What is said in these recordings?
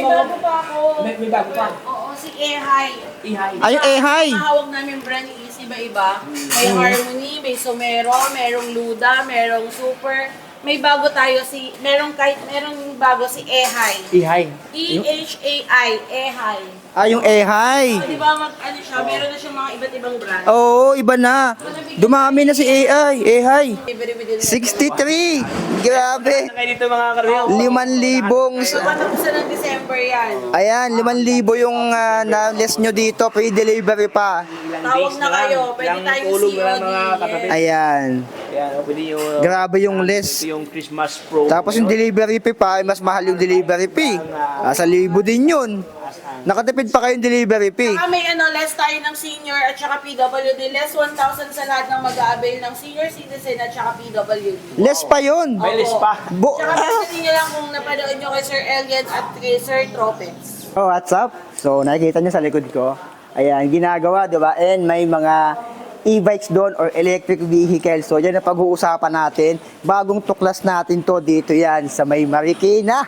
may bago pa ako. May bago pa. Oo, si Ehay. Ihay. Ay, yung Ehay. Ang hawak namin brand is iba-iba. May Harmony, may Somero, merong Luda, merong Super. May bago tayo merong bago si Ehay. Ihay. E-H-A-I, Ehay. Ah, yung Ehay. Di ba ano siya, meron na siyang mga iba't ibang brand. Oo, iba na. Dumami na si Ehay. Libre-libre din. 63. Grabe. Kayo dito mga karamihan. 5,000. So, katapusan ng December yan. Ayan, 5,000 yung na-less nyo dito. Free-delivery pa. Tawag na kayo, pwede tayong tulog na COD. mga kapatid. Ayan. Ayan, pwede yung... Grabe yung less. Ito yung Christmas Pro. Tapos yung delivery fee pa, ay mas mahal yung delivery fee. Nasa 1,000 din yun. Nakatipid pa kayong delivery fee. Saka may less tayo ng senior at saka PWD. Less 1,000 sa lahat ng mag-a-avail ng senior citizen at saka PWD. Less pa yun. May list pa. Tsaka pagdating nyo lang kung napanood nyo kay Sir Elian at kay Sir Tropez. Oh, what's up? So, nakikita nyo sa likod ko. Ayan, ginagawa, di ba? And may mga e-bikes doon or electric vehicle. So, yan ang pag-uusapan natin. Bagong tuklas natin to dito yan sa may Marikina.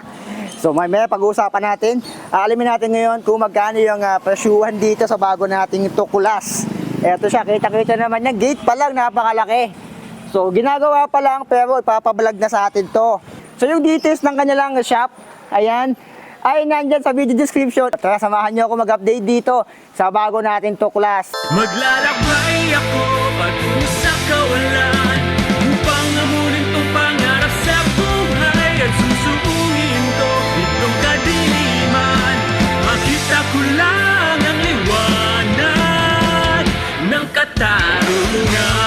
So, may pag-uusapan natin. Alamin natin ngayon kung magkano yung presyuhan dito sa bago nating tuklas. Eto siya, kita-kita naman yan. Gate pa lang, napakalaki. So, ginagawa pa lang pero ipapabalag na sa atin to. So, yung details ng kanilang shop, ayan, ay nandyan sa video description. Tara, samahan nyo ako mag-update dito sa bago natin tuklas. Maglalakbay ako patungo sa kawalan upang amunin tong pangarap sa buhay at susuungin to itong kadiliman. Makita ko lang ang liwanag ng katarungan.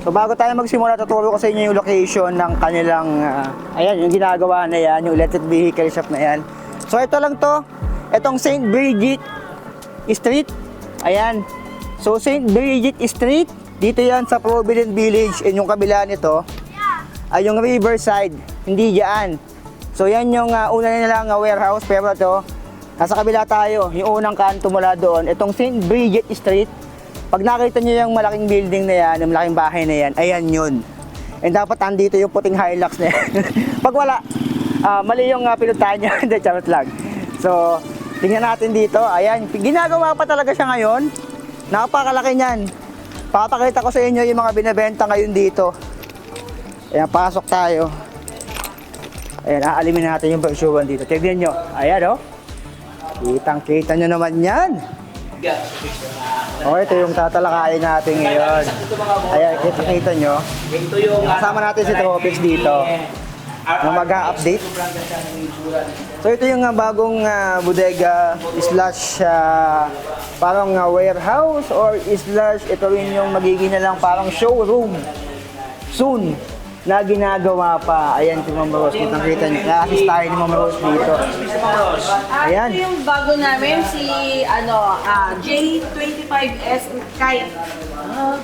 So bago tayo magsimula, tuturo ko sa inyo yung location ng kanilang, ayan, yung ginagawa na yan, yung electric vehicle shop na yan. So ito lang to, itong St. Bridget Street, ayan. So St. Bridget Street, dito yan sa Provident Village, and yung kabila nito, ay yung Riverside, hindi dyan. So yan yung una nilang warehouse, pero ito, nasa kabila tayo, yung unang kanto mula doon, itong St. Bridget Street. Pag nakita nyo yung malaking building na yan, yung malaking bahay na yan, ayan yun. And dapat andito yung puting Hilux na yan. Pag wala, mali yung pinuntahan nyo. Hindi, charot lang. So, tingnan natin dito. Ayan, ginagawa pa talaga siya ngayon. Napakalaki niyan. Papakita ko sa inyo yung mga binibenta ngayon dito. Ayan, pasok tayo. Ayan, aalimin natin yung presyuhan dito. Tignan nyo. Ayan, oh. Kitang-kita nyo naman yan. Oh, ito yung tatalakayin natin ngayon. Ayan, kita nyo. Ito yung... Kasama natin si Tropix dito na mag-update. So ito yung bagong bodega slash parang warehouse or slash ito rin yung magiging na lang parang showroom soon na ginagawa pa. Ayan si Ma'am Rose, kitang-kita niyo. Assist tayo ni Ma'am Rose dito. Ayan. Ito yung bago namin, si J25S Kite.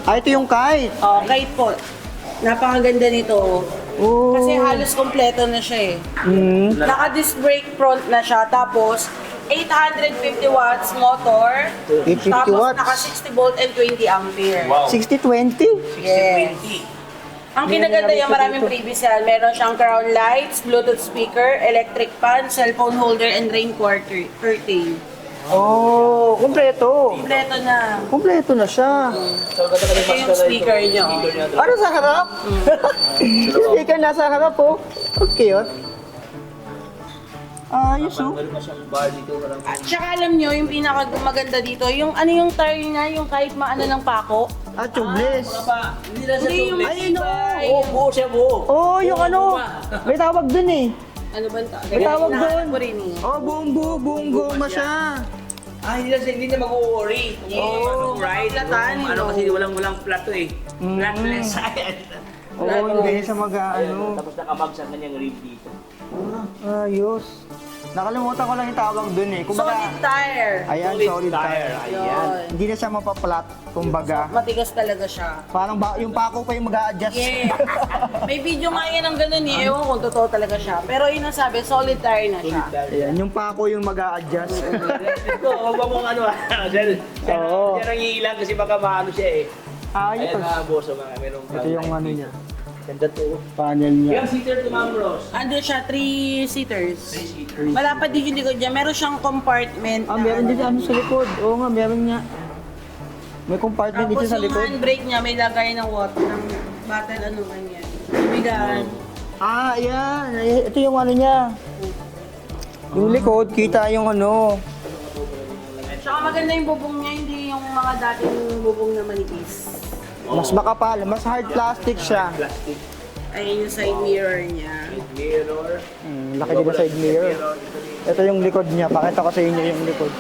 Ito yung kite. Oh, kite po. Napakaganda nito. Oh. Kasi halos kompleto na siya eh. Mm. Naka-disc brake front na siya. Tapos, 850 watts motor. 850 Tapos, watts. naka 60 volt and 20 ampere. Wow. 60-20? Yes. Ang kinaganda niya, maraming previous yan. Meron siyang crown lights, Bluetooth speaker, electric fan, cellphone holder, and rain curtain. Oh, kumpleto. Kompleto na. Kumpleto na siya. Ito yung speaker niya. Ano sa harap? Yung speaker nasa harap po. Okay, yun. Ayos, oh. At saka alam nyo, yung pinaka-maganda dito, yung ano yung tire niya, yung kahit maano ng pako. Ah, tubeless. Hindi na siya Hindi, yung tubig. ayun o. Oo, buo siya, buo. Oh, yung ano. May tawag dun eh. Ano ba ito? May tawag doon. ko rin eh. Oh, buong goma siya. Hindi na mag-worry. Oo, Right? platan, Ano no? kasi walang plato eh. Flatless. Oo, hindi siya mag-ano. Tapos nakamag sa kanyang rib dito. Ayos. Nakalimutan ko lang yung tawag dun eh. Kumbaga, Solid tire. ayan, solid tire. Ayan. Yun. Hindi na siya mapaplat, kumbaga. Matigas talaga siya. Parang yung pako pa yung mag-a-adjust. Yeah. May video nga yan ng ganun eh. Ewan kung totoo talaga siya. Pero yun ang sabi, solid tire na siya. Ayan, yung pako yung mag-a-adjust. Ito, huwag mong ano Del. Oo. Yan ang iilang kasi baka maano siya eh. Ayos. Ayan na, boss, mga merong Ito yung ano niya. Ganda to. Panel niya. Yung seater to Ma'am Rose. Ando siya, 3-seaters. 3-seater. Malapad din yung likod niya. Meron siyang compartment. Ah, na meron din ano sa likod. Oo nga, meron nga. May compartment dito Tapos sa yung likod. handbrake niya, may lagay ng water, ng bottle, ano ganyan. Bibigan. Ah, ayan. Ito yung ano niya. Yung likod, kita yung ano. Tsaka maganda yung bubong niya, hindi yung mga dating bubong na manipis. Mas makapal, mas hard plastic siya. Plastic. Ayun yung side mirror niya. With mirror. Laki din ng side mirror. Ito yung likod niya. Pakita ko sa inyo yung likod.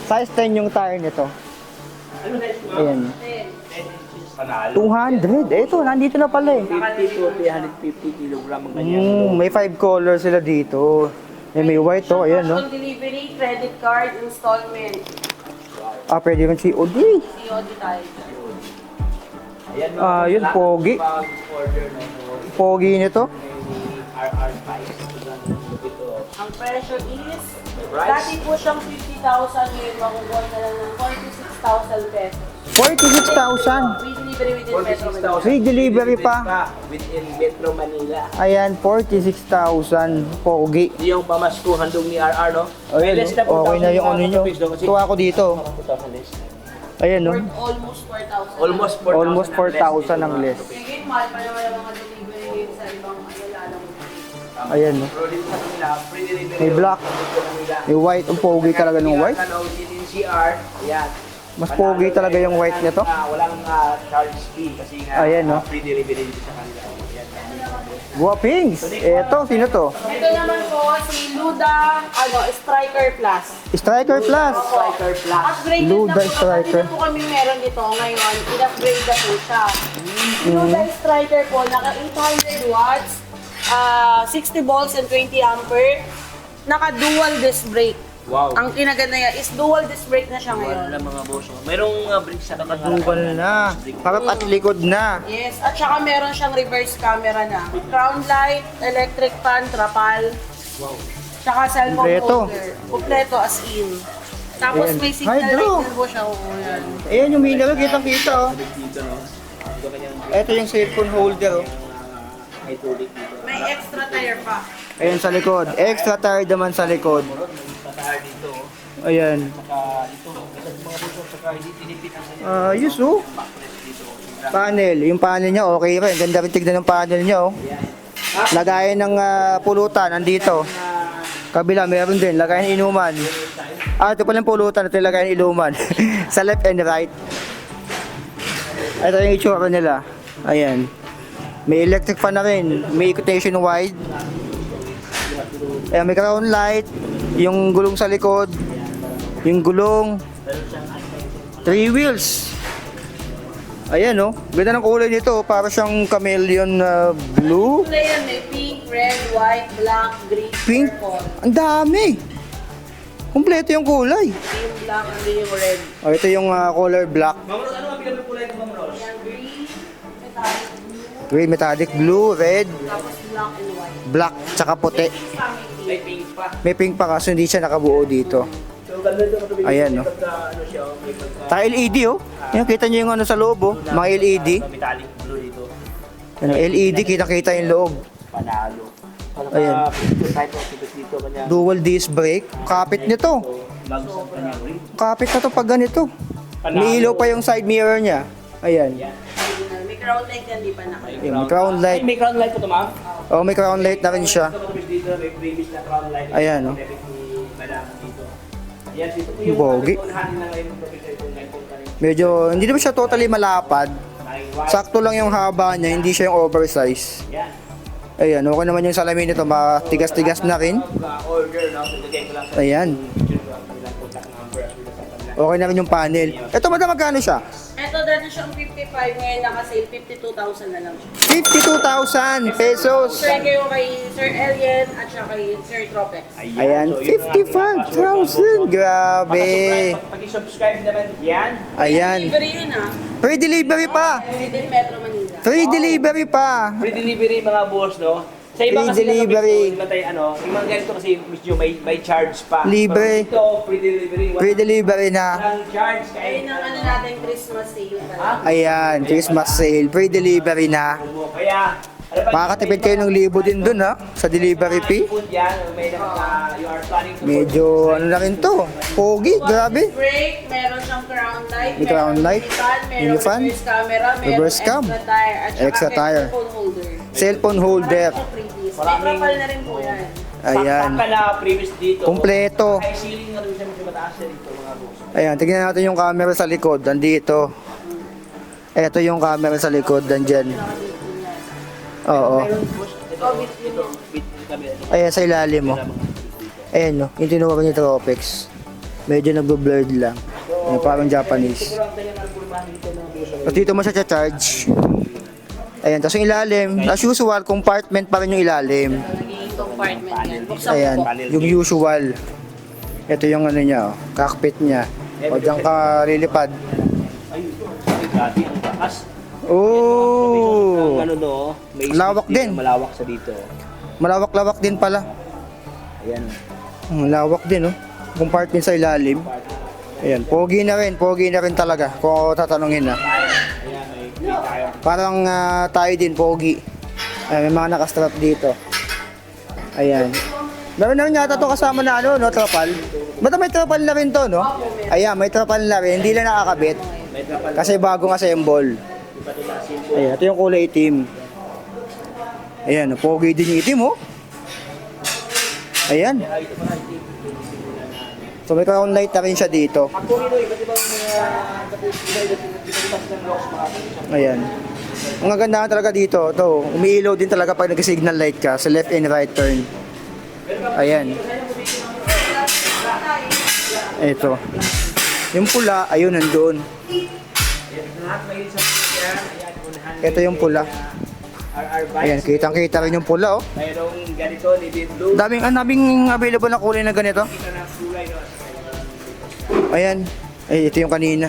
Size 10 yung tire nito. Ano size mo? Ayan. 10 inches. Panalo. 200. Ito, nandito na pala eh. 50 to 350 kilogram ang ganyan. May 5 colors sila dito. May white to, ayan no. Cash on delivery, credit card, installment. Ah, pwede rin COD. COD tayo. Ayan, Yun, pogi. Pag-order na Pogi nito. RR5. Ito. Ang presyo is, price? dati po siyang 50,000, ngayon makukuha na lang ng 46,000 pesos. 46,000. Free delivery within Metro Manila. 46,000. Free delivery pa. Within Metro Manila. Ayan, 46,000. Pogi. Hindi yung pamaskuhan doon ni RR, no? Ayun, Less na okay na yung ano nyo. Tuwa ko dito. 2,000 less. Ayan no. Almost 4,000. Almost 4,000. Almost 4,000 ang less. Ngayon, mahal pa naman ang mga delivery sa ibang ano. Ayan no. Pero dito sa kanila, free delivery. May black. Dito Manila. May white. Ang pogi talaga ng white. Ano, din CR. Ayan. Mas pogi talaga yung white nito. Walang charge fee kasi nga Ayan, no? free delivery dito sa kanila. Ayan. Guwapings. Eto, sino to? Ito naman po, si Luda, Striker Plus. Striker Plus. Striker Plus. Upgraded Luda na po. Striker. Dito po kami meron dito ngayon. In-upgrade na po siya. Luda Striker po, naka 800 watts, 60 volts and 20 ampere. Naka dual disc brake. Wow. Ang kinaganda niya is dual disc brake na siya ngayon. Wala mga boss. Merong brakes sa Dugal na. Harap at likod na. Yes, at saka meron siyang reverse camera na. Crown light, electric fan, trapal. Wow. Tsaka cellphone Kompleto. holder. Kompleto as in. Tapos Ayan. may signal Hydro. light din po siya. Oo, yan. Ayan yung mineral, kitang-kita oh. Dito, no? Ito kanyang Ito yung cellphone holder oh. hydraulic dito. May extra tire pa. Ayan sa likod. Extra tire naman sa likod. Tatahar dito. Ayan. Saka dito. Kasi mga boss, saka hindi tinipid ang kanyang Ayos oh. backrest dito. Panel. Yung panel niya okay rin. Ganda rin tignan ng panel niya oh. Lagayan ng pulutan nandito. Kabila meron din. Lagayan ng inuman. Ito pala yung pulutan. Ito yung lagayan ng inuman. Sa left and right. Ito yung itsura nila. Ayan. May electric fan na rin. May quotation wide. Ayan, may crown light. Yung gulong sa likod. Yung gulong. 3 wheels. Ayan oh. Ganda ng kulay nito. Para siyang chameleon blue. Kulay yan, may pink, red, white, black, green, Pink. purple. Ang dami. Kumpleto yung kulay. Yung black and yung red. Oh, ito yung color black. Ma'am Rose, ano ang pinapulay ko, Ma'am Rose? Yan, green, metallic blue, Gray, metallic blue, red, tapos black and white. black, tsaka puti. Family. May pink pa. May pink pa kaso hindi siya nakabuo dito. So, ganda ito matubig. Ayan, no? Ano siya, may pagka... Ta LED oh. Yan, kita nyo yung ano sa loob oh. Mga LED. Metallic blue dito. Yan, LED, kita-kita yung loob. Panalo. Ayan. Picture type of dito kanya. Dual disc brake. Kapit nito. Bags ang kanyang ring. Kapit na to pag ganito. May ilaw pa yung side mirror niya. Ayan. Yan. May crown light yan, di pa naka. Yung crown light. Ay, may crown light po ito, ma'am. Oh, may crown light na rin siya. Ito matubig dito, may previous na crown light. Ayan, no? May madama dito. Ayan, dito po yung Bogi. unahan na ngayon matubig sa itong light po kanina. Medyo, hindi naman siya totally malapad. White. Sakto lang yung haba niya, hindi siya yung oversize. Yan. Ayan, okay naman yung salamin nito, matigas-tigas na rin. Order, no? Ilagay ko lang sa Ayan. picture ko ang ilang contact number as well as ang kanila. Okay na rin yung panel. Ito madam, magkano siya? Ito dati siyang 55, ngayon naka-sale 52,000 na lang siya. 52,000 pesos. Sir kayo kay Sir Elian at saka kay Sir Tropex. Ayan, so yun ang ating 55,000. Grabe. Pag-subscribe naman yan. Ayan. Delivery yun ah. Free delivery pa. Within Metro Manila. Free delivery pa. Free delivery mga boss, no? Sa iba kasi Free delivery. delivery. Iba tayo, yung mga ganito kasi medyo may charge pa. Libre. Pero dito, free delivery. Free delivery na. Walang charge. Ayun ang ano natin, Christmas sale Ha? talaga. Ayan, Christmas sale. Free delivery na. Kaya, Makakatipid kayo ng 1,000 din dun ha, sa delivery fee. Food yan, may you are planning to Medyo ano na rin to. Pogi, grabe. Brake, meron siyang crown light, May crown light, meron mini-fan, reverse camera, meron reverse cam, extra tire, at saka extra may tire. cellphone holder. Cellphone holder. Marami siyang freebies. May trapal na rin po yan. Ayan. Sakta na previous dito. Kompleto. Ay, ceiling na rin siya medyo mataas na dito mga boss. Ayan, tignan natin yung camera sa likod. Nandito. Ito yung camera sa likod. Nandyan. Oo. Ayan, sa ilalim mo. Ayan, no. Yung tinuwa ni Tropex. Medyo nagbo-blurred lang. Ayan, parang Japanese. Tapos dito mo siya charge. Ayan, tapos yung ilalim, as usual, compartment pa rin yung ilalim. Naging compartment yan. Buksan mo Ayan, po. yung usual. Ito yung ano niya, oh, cockpit niya. O diyan ka lilipad. Ay, grabe ang taas. Oh! Ang ano no, may space Lawak dito, din. malawak sa dito. Malawak-lawak din pala. Ayan. Lawak din, oh. Compartment sa ilalim. Ayan, pogi na rin talaga kung ako tatanungin na. Ayan, may free tayo. Parang tayo din, pogi. Ayan, may mga nakastrap dito. Ayan. Meron na rin yata to kasama na ano, no, trapal. Ba't may trapal na rin to, no? Ayan, may trapal na rin. Hindi lang nakakabit. May trapal. Kasi bagong assemble. Ayan, ito yung kulay itim. Ayan, pogi din yung itim, oh. Ayan. So may crown light na rin siya dito. Actually, no, iba't ibang iba't ng locks mga Ayan. Ang ganda talaga dito, to, umiilaw din talaga pag nag-signal light ka sa left and right turn. Ayan. Ito. Yung pula, ayun, nandun. lahat may sa yan. Ayan, unahan. Ito yung pula. RR bikes. Ayan, kitang-kita rin yung pula, oh. Mayroong ganito, navy blue. Daming available na kulay na ganito. Kita na kulay, no? Ayan. Ay, ito yung kanina.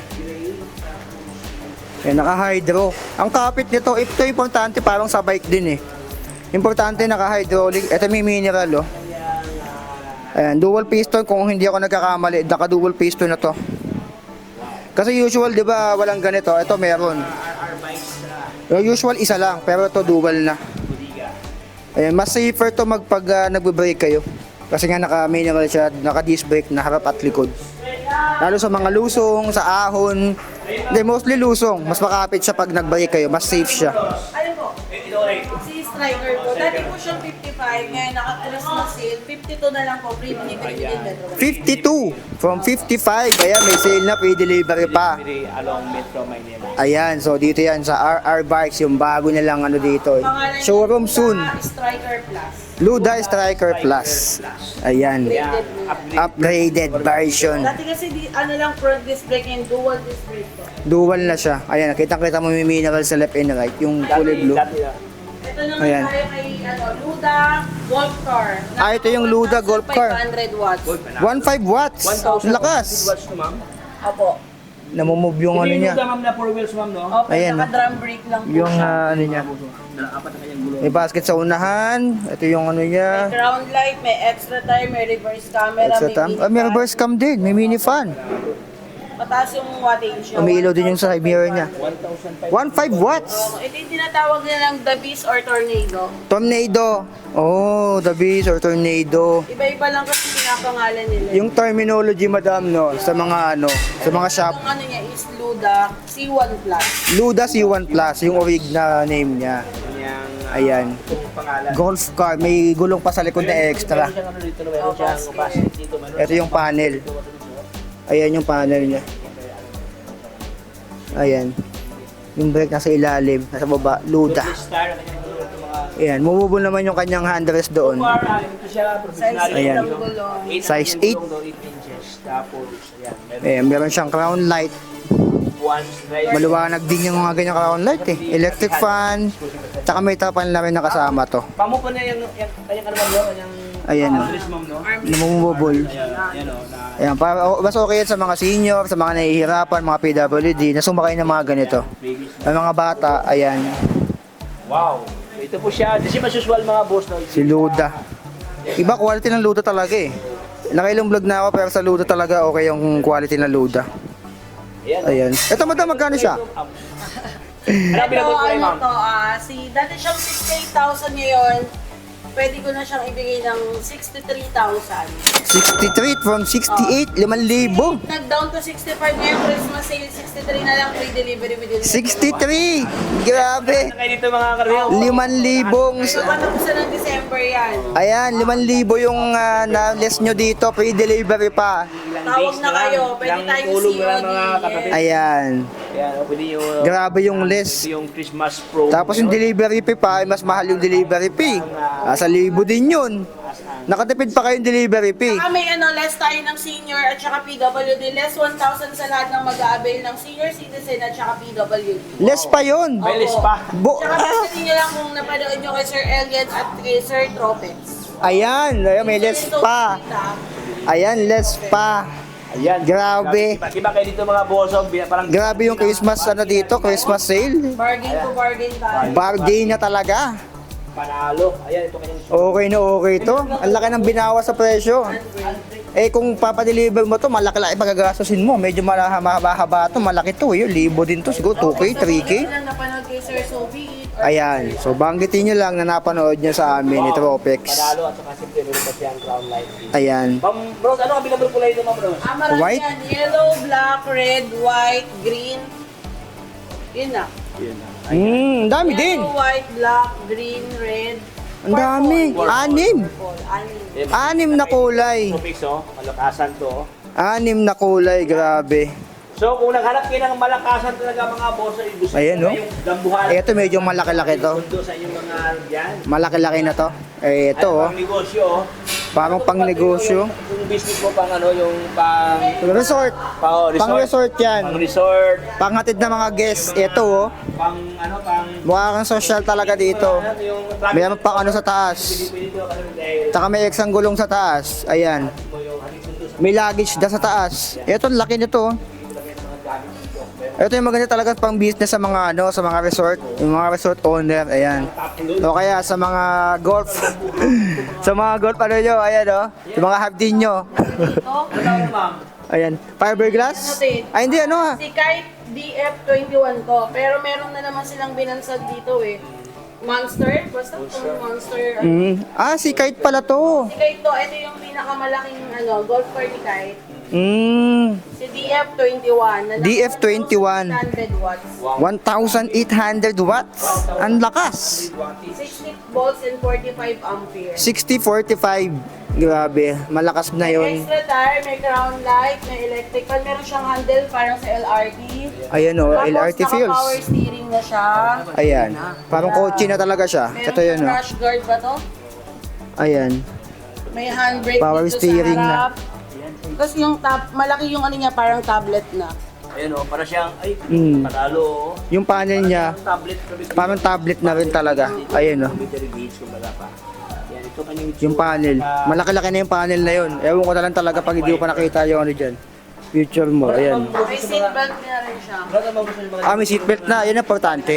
Ayan, naka-hydro. Ang kapit nito, ito importante, parang sa bike din eh. Importante, naka-hydraulic. Ito may mineral, oh. Ayan, dual piston, kung hindi ako nagkakamali, naka-dual piston na to. Kasi usual, di ba, walang ganito. Ito meron. RR bikes sa Yung usual, isa lang, pero ito dual na. Budiga. Ayan, mas safer to pag nagbe-brake kayo. Kasi nga naka-mineral siya, naka-disc brake na harap at likod. Lalo sa mga lusong, sa ahon. Hindi, mostly lusong. Mas makapit siya pag nag-brake kayo, mas safe siya. Ano po? Si Striker po. Dati po siyang 55, ngayon naka-Christmas sale. 52 na lang po, free delivery din Metro. 52 from 55. Ayan, may sale na, free delivery pa. Very along Metro Manila. Ayan, so dito yan sa RR Bikes, yung bago nilang ano dito. Pangalan niya Showroom po soon. na Striker Plus. Luda Striker Plus. Ayan, Yeah, upgraded version. Dati kasi ano lang front disc brake and dual disc brake po. Dual na siya. Ayan, nakita mo may mineral sa left and right, yung kulay blue. Ito naman Ayan. tayo kay Luda Golf Car. Ah, ito yung Luda Golf Car. 500 watts. 1.5 watts. Ang lakas. Watch to, ma'am. Opo. Namumove yung ano Ito niya. yung ma'am na 4 wheels, ma'am, no? Opo, Ayan, naka-drum brake lang po Yung siya. ano niya. Apat na kanyang gulong. May basket sa unahan. Ito yung ano May niya. crown light, may extra tire, may reverse camera, Extra may tam. mini Ah, may fan. reverse cam din. May mini fan. Mataas yung wattage niya. Umiilaw din yung sa mirror niya. 1,500. 1.5 watts. Ito yung tinatawag nilang the beast or tornado. Tornado. Oh, the beast or tornado. Iba-iba lang kasi pinapangalan nila. Yung terminology, madam, no, sa mga ano, sa mga shop. Ang ano niya is Luda C1 Plus. Luda C1 Plus, yung orig na name niya. Kanyang Ayan. pangalan. Golf car, may gulong pa sa likod na extra. Meron siyang ano dito, meron siyang opacity dito. meron Ito yung panel. Ayan yung panel niya. Ayan. Yung brake nasa ilalim, nasa baba, Luda. Star, kanyang gulong ito mga... Ayan, movable naman yung kanyang handrest doon. Ito siya, professional. Size Ayan. ng gulong. Size 8. 8 inches. Tapos, ayan. Ayan, meron siyang crown light. Maluwanag din yung mga ganyang crown light eh. Electric fan. Tsaka may tapan na rin nakasama to. Pamupo na yung kanyang ano mo, kanyang Ayan o. dress, ma'am, no? Namumubol. Ayan o, na... Ayan, para, mas okay yan sa mga senior, sa mga nahihirapan, mga PWD, na sumakay ng mga ganito. Babies. Ang mga bata, ayan. Wow! Ito Ito po siya. Kasi mas usual mga boss, no? Si Luda. Iba quality ng Luda talaga eh. Nakailang vlog na ako pero sa Luda talaga okay yung quality ng Luda. Ayan. Ito madam, magkano siya? Ano Ito, pinabot ko ano ma'am? to, dati siyang 68,000 ngayon, pwede ko na siyang ibigay ng 63,000. 63 from 68, 5,000. Nag-down to 65 ngayon, Christmas sale, 63 na lang, free delivery within 63! Grabe! Ano kayo dito mga karamihan? 5,000. So, patapusan ng December yan. Ayan, 5,000 yung na-less nyo dito, free delivery pa. Tawag na kayo, pwede tayong tulong na COD. mga Yes. kapatid. Ayan, Ayan, pwede yung... grabe yung less. Yung Christmas pro. Tapos yung delivery fee pa, ay mas mahal yung delivery fee. 1,000 din yun. Nakatipid pa kayong delivery fee. Saka may less tayo ng senior at saka PWD. Less 1,000 sa lahat ng mag-a-avail ng senior citizen at saka PWD. Less pa yun. May list pa. Tsaka pagsasin nyo lang kung napanood nyo kay Sir Elliot at kay Sir Tropez. Ayan, may less pa. Ayan, less pa. Ayan. Grabe. Iba kayo dito mga boss. Parang... Grabe yung Christmas dito, Christmas sale. Bargain to bargain tayo. Bargain na talaga. Panalo. Ayan, ito kanyang... Okay na okay to. Ang laki ng binawas sa presyo. Eh kung papadeliver mo to, malaki-laki pagagastusin mo. Medyo mahaba-haba to, malaki to. Yun, libo din to. Siguro 2K, 3K. Lang napanood kay Sir Sophie. Ayan. So banggitin nyo lang na napanood nyo sa amin ni Tropex. Panalo at saka siyempre meron pa siyang crown light. Ayan. Ma'am Bros, ano ang binabal kulay ito Ma'am Bros? Marami White? yan. Yellow, black, red, white, green. Yun na. Dami din. Yellow, white, black, green, red. Ang dami. purple. 6. Purple. Anim. 6 na kulay. Tropix oh, malakasan to. 6 na kulay, grabe. So kung naghanap kayo ng malakasan talaga mga boss, ay gusto Ayan, nyo no? yung dambuhan. Ito medyo malaki-laki to. Kondo sa inyong mga yan. Malaki-laki na to. Eh, ito oh. Pang negosyo oh. Parang pang negosyo. Yung business mo pang ano, yung pang... Resort. resort. Pang resort yan. Pang resort. Panghatid na mga guests. Ito oh. Pang ano, pang... Mukha kang social talaga dito. Ano, yung... Mayroon pang ano sa taas. Pwede ko kasi dahil... Tsaka may eksang gulong sa taas. Ayan. mo yung hatid sundo sa May luggage na sa taas. Ito, laki nito. Ito yung maganda talaga pang business sa mga ano, sa mga resort, yung mga resort owner, ayan. O kaya sa mga golf. Sa mga golf ano nyo, ayan o. Sa mga hardin nyo. Ano ma'am? Ayan. Fiberglass? Ay hindi ano ha. Si Kite DF21 to. Pero meron na naman silang binansag dito eh. Monster? Basta kung Monster. Si Kite pala to. Si Kite to, ito yung pinakamalaking golf car ni Kite. Si DF21. Na DF21. 100 watts. 1,800 watts. Ang lakas. 60 volts and 45 amperes. 60-45. Grabe. Malakas na May yon. extra tire, may crown light, may electric fan. Meron siyang handle parang sa LRT. Ayan o, Tapos LRT naka-power feels. steering na siya. Ayan. Parang kotse na talaga siya. Meron Ito yun siyang o. crash guard ba to? Ayan. May handbrake Power dito steering sa na. harap. Tapos yung malaki yung ano niya, parang tablet na. Ayan oh, para siyang, ay, Mm. panalo oh. Yung panel niya, Tablet. parang tablet na rin talaga. Ayan o. Battery gauge, kumbaga pa. Yan, ito kanyang Yung panel. Malaki-laki na yung panel na yun. Ewan ko na lang talaga pag hindi ko pa nakita yung ano dyan. Future mo. Ayan. May seatbelt na rin siya. Brother, mga gusto yung mga May seatbelt na. Yan ang importante.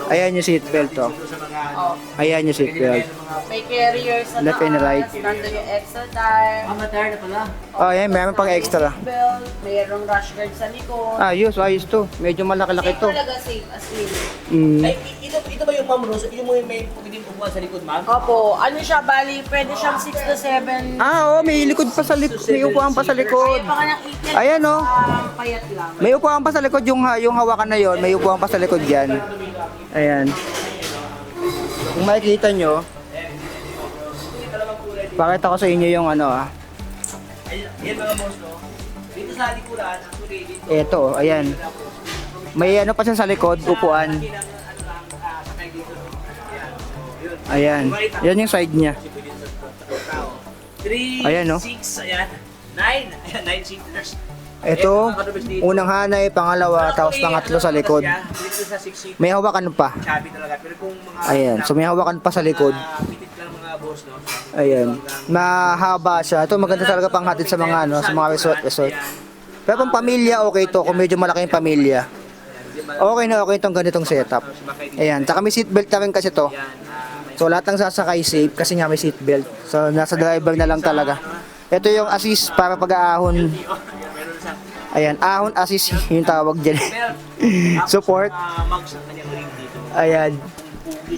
Ayan yung seatbelt to. sa mga Oh. Ayan yung seatbelt. May carrier sa Left and right. Nandun yung extra tire. tire na pala. Ayan, meron pang extra. Belt. Mayroong rash guard sa likod. Ayos to. Medyo malaki-laki Safe to. talaga, safe as in. Ay, ito ba yung Ma'am Rose? Ito mo yung may pwedeng upuan sa likod, ma'am? Opo, ano siya, bali, pwede siyang 6 to 7. May likod pa sa likod. May upuan pa sa likod. Kaya pa nga ng 8 Ayan, oh. Payat lang. May upuan pa sa likod yung hawakan na yon. May upuan pa sa likod yan. Ayan. Kung makikita nyo, pakita ko sa inyo yung ano Yan mga boss, no? Dito sa likuran, actually, dito. Eto, ayan. May ano pa siya sa likod, upuan. Sakay dito, no? Ayan. Yan yung side niya. Kasi pwede sa tao. 3, Ayan, no? 6, ayan. 9. Ayan, 9 seaters. Ito, unang hanay, pangalawa, tapos pangatlo sa likod. Dito sa 6 seaters. May hawakan pa. Chubby talaga. Pero kung mga... Ayan, so may hawakan pa sa likod. Pitit lang mga boss, no? Ayan. Mahaba siya. Ito maganda talaga panghatid sa mga ano, sa mga resort. Pero pang pamilya okay to, kung medyo malaki yung pamilya. Okay na okay itong ganitong setup. Ayan, tsaka may seatbelt na rin kasi to. Yan, So lahat ng sasakay safe kasi nga may seatbelt. So nasa driver na lang talaga. Ito yung assist para pag-aahon. Ayan, ahon assist yung tawag dyan. Support. Mags ang kanyang ring dito. Ayan.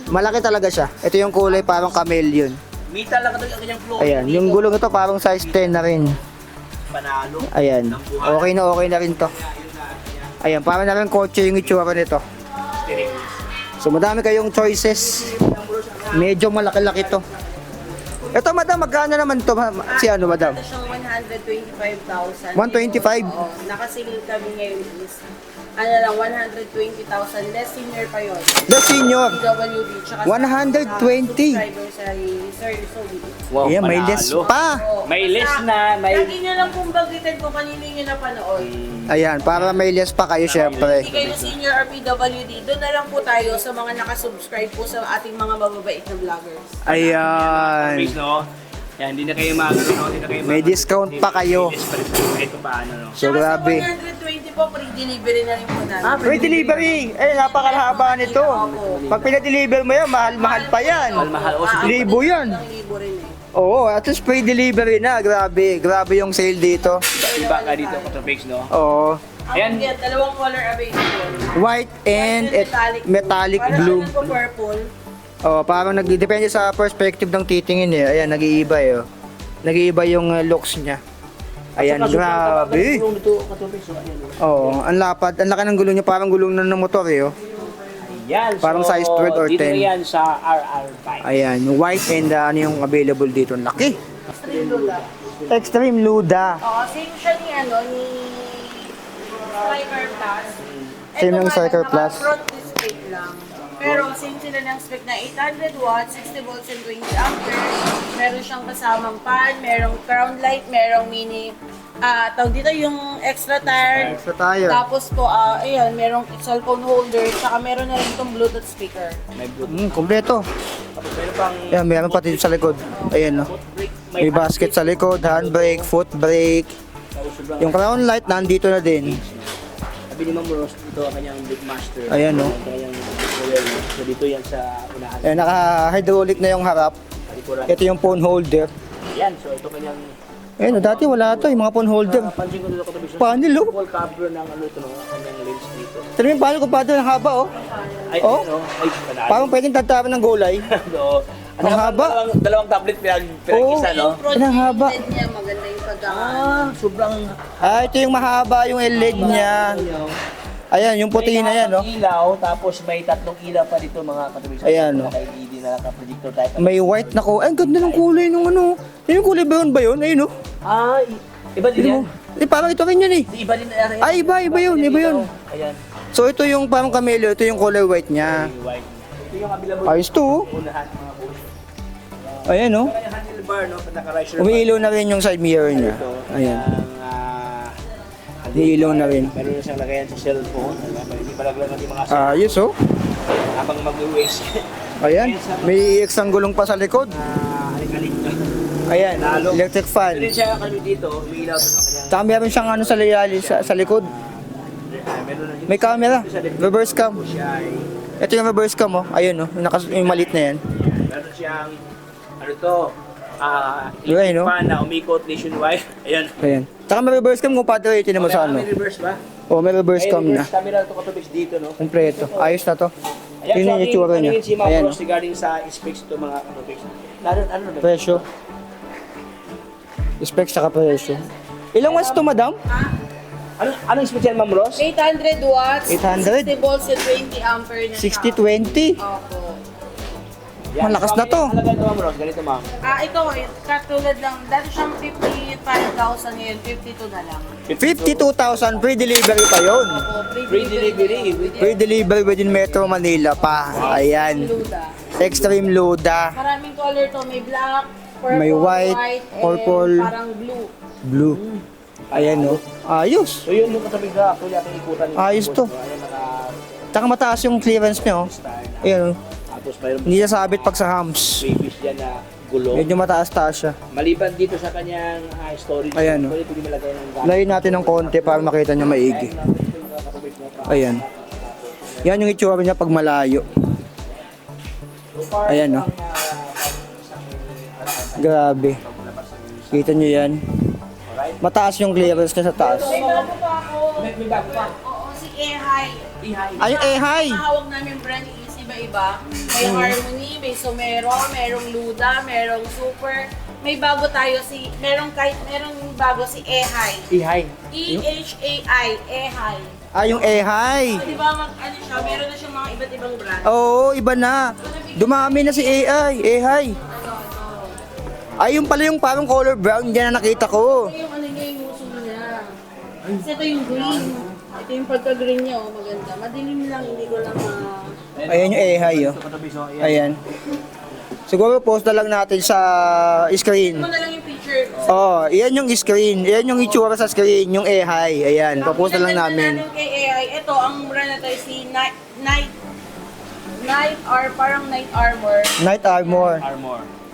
Malaki talaga siya. Ito yung kulay parang chameleon. Metal lang ang kanyang flow. Ayan, yung gulong ito parang size 10 na rin. Panalo. Ayan. Okay na rin to. Ayan, para na rin kotse yung itsura nito. So madami kayong choices. Medyo malaki-laki to. Ito madam, magkano naman to? Si ano madam? Ito siyang 125,000. 125? Oo, nakasingil kami ngayon is, ano lang, 120,000. Less senior pa yun. The senior. PWD. Tsaka 120. subscriber sa Sir Sobi. Wow, Ayan, may less pa. May less na, may... Lagi nyo lang kung bagitin kung kanino nyo napanood. Ayan, para may less pa kayo syempre. Hindi kayo senior or PWD, doon na lang po tayo sa mga nakasubscribe po sa ating mga mababait na vloggers. Ayan. No? Yan, hindi na kayo mag-ano, hindi na kayo May discount pa kayo. May discount pa kahit pa paano, no? So Tsaka grabe. sa 120 po, free delivery na rin po namin. Free delivery. Eh, napakalahaba nito. Pag pinadeliver mo yan, mahal-mahal pa yan. Mahal. O, sige. Libo yan. Libo rin eh. Oo, at least free delivery na. Grabe. Grabe yung sale dito. Iba ka dito, Kotopix, no? Oo. Ayan. Ayan. Dalawang color available. White and metallic Para blue. ano po, purple. Oh, parang nagdepende sa perspective ng titingin eh. Ayan, nag-iiba eh. Oh. Nag-iiba yung looks niya. Ayan, grabe. Oo, ang lapad. Ang laki ng gulong niya, parang gulong na ng motor eh. Oh. Yan, Parang size 12 or dito 10. na yan sa RR5. Ayan, yung white and ano yung available dito. Ang laki. Extreme Lula. Extreme Luda. Oo, same siya ni ano, ni Striker Plus. Same ng Striker Ito Plus. front display lang. Pero same sila ng spec na 800 watts, 60 volts and 20 amperes. Meron siyang kasamang fan, merong crown light, merong mini tawag dito yung extra tire. Extra tire. Tapos po, ayun, merong cellphone holder, saka meron na rin itong Bluetooth speaker. May Bluetooth. Kompleto. Tapos meron pang Ayan, meron pati sa likod. Ayan, no. brake. May basket sa likod, handbrake, foot brake. Yung crown light nandito na din. Sabi ni Ma'am Rose, ito ang kanyang brake master. Ayan, no. Ang kanyang controller, no? So dito yan sa unahan. Ayan, naka-hydraulic na yung harap. Likuran. Ito yung phone holder. Yan, so ito kanyang... Ayan, no, dati wala to, yung mga phone holder. Pansin ko dito Kotopix. Panel, oh. Full cover ng ano ito, no? Kanyang lens dito. Ito yung panel ko pa doon, ang haba, oh. Ay, Oh. ano? Ay, panalo. Parang pwedeng tatapan ng gulay. Oo. Ang haba. Dalawang tablet pinag-isa, no? Ang haba. LED niya, maganda yung pagkakaan. Sobrang... Ito yung mahaba, yung LED niya. Ayan, yung puti na yan, no. May ilaw, tapos may tatlong ilaw pa dito mga Kotopix. Ayan, no. Naka-LED na naka-projector type. May white na ko. Ay, ang ganda ng kulay nung ano. Yung kulay ba yun? Ayun, no. Ah, iba din yan. Parang ito rin yun, eh. Iba din yan. Ay, iba yun. Ayan. So, ito yung parang camellia. Ito yung color white niya. Yung white. Ito yung available. Ayos to, oh. Unahan mga boss. Ayan, no. Kaya handlebar, no? Pag naka-riser. Umiilaw na rin yung side mirror niya. Ayan. Umiilaw na rin. Meron na siyang lagayan sa cellphone. Hindi palaglag natin mga Ayos, oh. habang mag-waste. Ayan. May isang gulong pa sa likod. Alik-alik. Ayan. Electric Ito fan. din siya kami dito. Umiilaw ito ng kanyang... Tsaka meron siyang ano sa likod. Meron na din May camera. Reverse cam. siya ay... Ito yung reverse cam, oh. Ayun, oh. Yung maliit na yan. Meron siyang... Ano to? Yun, no? Fan na umikot nationwide. Ayan. Ayan. Tsaka may reverse cam kung padre ito naman sa ano. May reverse ba? Oh, may reverse cam na. Reverse camera ito Kotopix dito, no? Kompleto. Ayos na to. Ayan, Yun yung itsura niya. Si Ma'am Ayan. Rose regarding sa specs ito mga Kotopix. Ano na ba? Presyo. Specs saka presyo. Ilang watts to, madam? Anong specs yan, Ma'am Rose? 800 watts, 800? 60 volts and 20 ampere na siya. 60-20. Opo. Malakas na to. Halaga ito, Ma'am Rose. Ganito, Ma'am. Ikaw eh, katulad lang, dati siyang 55,000 ngayon, 52 na lang. 52,000 free delivery pa yun. Opo, Free delivery. Free delivery within Metro Manila pa. Ayan. Luda. Extreme Luda. Maraming color to, may black, purple, May white, and purple. parang blue. Blue. Ayan, no. Ayos. So yun yung Kotopix na actually ating ikutan. Ayos to. Ayan, Tsaka mataas yung clearance niya, oh. naka-style. Ayan, oh. Tapos mayroon Hindi siya sabit pag sa hams. babies dyan na gulong. Medyo mataas-taas siya. Maliban dito sa kanyang storage. Ayan, no. Pwede malagay ng gamit. Layin natin ng konti para makita niya maigi. Ayan. Yan yung itsura niya pag malayo. Ayan, no. Grabe. Kita nyo yan. Mataas yung clearance niya sa taas. May bago pa ako. May bago pa. Oo, si Ehay. Ay, yung Ehay. Ang hawak namin brand is iba-iba. May Harmony, may Somero, merong Luda, merong Super. May bago tayo merong bago si Ehay. Ehay. E-H-A-I, Ehay. Ah, yung Ehay. Di ba, ano siya, meron na siyang mga iba't ibang brand. Oo, iba na. Dumami na si AI. Ehay. Ay, yung pala yung parang color brown. Yan na nakita ko. Ito yung ano niya, yung uso niya. Kasi ito yung green. Ito yung pagka-green niya, oh, maganda. Madilim lang, hindi ko lang Ayan yung Ehay, oh. Ayan. Siguro post na lang natin sa screen. Ito na lang yung picture. Oh, iyan yung screen. Iyan yung itsura sa screen, yung Ehay. Ayan, popost na lang namin. Kay AI, ito, ang brand na to is si Night Armor. Night Armor.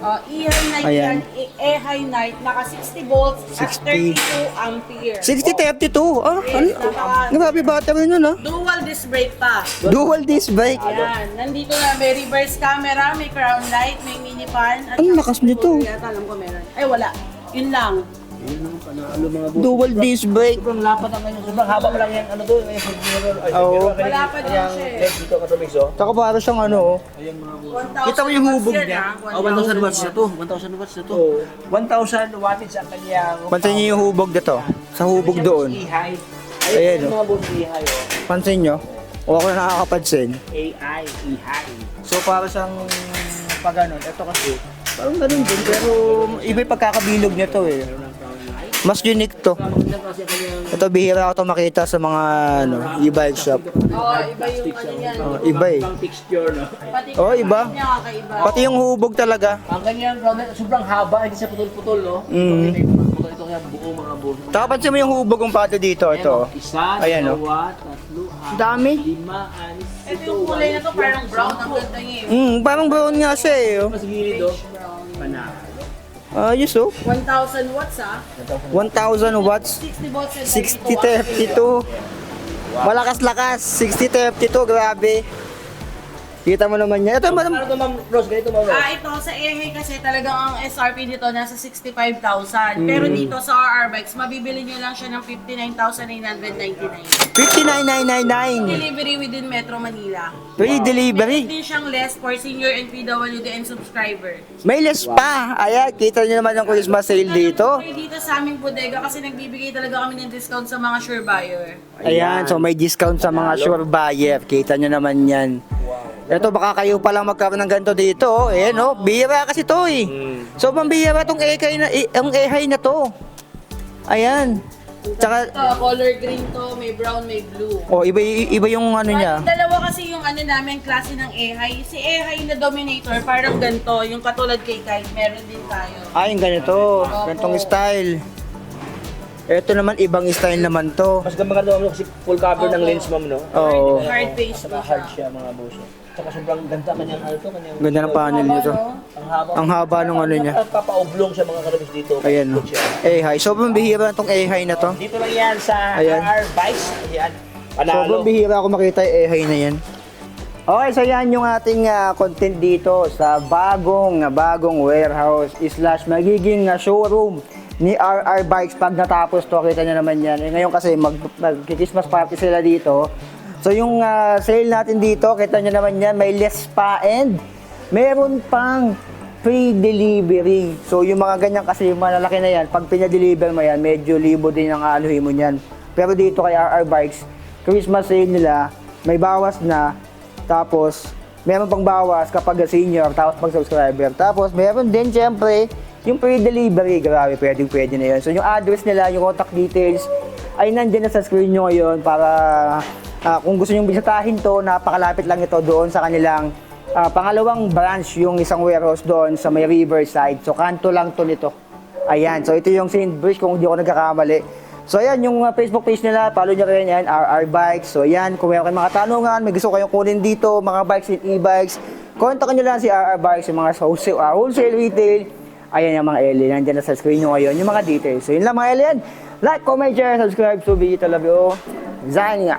E-High Night Ayan. yan, E-High Night, naka 60 volts at 60. 32 ampere. 6032. Ah, Yes, grabe battery nun, ah. Dual disc brake pa. Dual disc brake. Yan, nandito na may reverse camera, may crown light, may mini fan. At Ang lakas nito. Yata alam ko meron. Ay wala, yun lang. Dual disc brake. Sobrang lapat ang ganyan. Sobrang haba mo lang yan. Ano doon? Oo. Wala pa din siya eh. Dito ka tumix, oh. Saka para siyang ano, oh. 1,000 Kita mo yung hubog watts yan, niya? ah. Oh, 1,000 watts na to. 1,000 watts na to. 1,000 wattage ang kanyang... Pansin niyo yung hubog dito. Sa hubog doon. AI. Ayan, Ayan, oh. mga boss AI, oh. Pansin nyo. O ako na nakakapansin. AI. So para siyang pag ganun. Ito kasi parang ganun din. Pero iba yung pagkakabilog nito eh. Mas unique to. Ito bihira ako to makita sa mga e-bike shop. Oo, iba yung ano yan. Iba eh. Ang texture, no? Pati Oo, iba. niya kakaiba. Pati yung hubog talaga. Ang kanyang grounded, sobrang haba, hindi siya putol-putol, no? Mm. Putol ito kaya buo mga boss. Saka pansin mo yung hubog ng pato dito. Ito. Isa, Ayan, oh. dalawa, tatlo, apat, Dami. lima, anis, Ito yung kulay na to, parang brown ang ganda niya eh. Parang brown nga siya eh. Oh. Mas gilid, oh. Brown. Panalo. Ayos oh. 1,000 watts ah. 1,000 watts. 60 volts and 32 6032. Malakas-lakas. 6032. Grabe. Kita mo naman yan. Ito, madam. Ano to, Ma'am Rose? Ganito, Ma'am Rose? Ito sa Ehay kasi talagang ang SRP dito nasa 65,000. Pero dito sa RR Bikes, mabibili nyo lang siya ng 59,999. 59,999. Delivery within Metro Manila. Free delivery. Meron din siyang less for senior and PWD and subscriber. May less pa. Ayan, kita nyo naman yung Christmas sale dito. May dito sa aming bodega kasi nagbibigay talaga kami ng discount sa mga sure buyer. Ayan, so may discount sa mga sure buyer. Kita nyo naman yan. Ito, baka kayo palang magkaroon ng ganito dito. Oh. Ayan, oh. Bihira kasi to eh. So, pambihira tong Ehay na to. Ayan. Tsaka, Color green to, may brown, may blue. oh, iba yung ano niya. Dalawa kasi yung ano namin, klase ng Ehay. Si Ehay na Dominator, parang ganito. Yung katulad kay Kite, meron din tayo. Ay, yung ganito. Ganitong style. Ito naman, ibang style naman to. Mas maganda naman kasi full cover ng Opo. lens, Ma'am, no? Oo. Hard face Saka po hard siya. siya, mga boss. Tsaka sobrang ganda kanyang ano to, kanyang... Ganda ng panel nito. Ang haba. Ang haba nung ano niya. Papaublong siya mga karabis dito. Ayan, no. Good siya. Ehay. Sobrang bihira itong Ehay na to. Dito lang yan sa Ayan. RR Bikes. Ayan. Panalo. Sobrang bihira ako makita yung Ehay na yan. Okay, so yan yung ating content dito sa bagong warehouse slash magiging showroom ni RR Bikes pag natapos to. Kita nyo naman yan. Ngayon kasi mag-Christmas party sila dito. So yung sale natin dito, kita nyo naman yan, may less pa and meron pang free delivery. So yung mga ganyan kasi malalaki na yan, pag pinadeliver mo yan, medyo libo din ang anuhin mo yan. Pero dito kay RR Bikes, Christmas sale nila, may bawas na, tapos meron pang bawas kapag senior, tapos pag subscriber. Tapos meron din syempre yung free delivery, grabe, pwede na yun. So yung address nila, yung contact details, ay nandyan na sa screen nyo ngayon para kung gusto nyo bisitahin to, napakalapit lang ito doon sa kanilang pangalawang branch, yung isang warehouse doon sa may Riverside. So kanto lang to nito. Ayan, so ito yung St. Bridge kung hindi ako nagkakamali. So ayan, yung Facebook page nila, follow nyo rin yan, RR Bikes. So ayan, kung meron kayong mga tanungan, may gusto kayong kunin dito, mga bikes and e-bikes, kontakin nyo lang si RR Bikes, yung mga wholesale retail. Ayan yung mga alien, nandiyan na sa screen nyo ngayon, yung mga details. So yun lang mga alien, like, comment, share, subscribe to Vita Labio. Zain nga.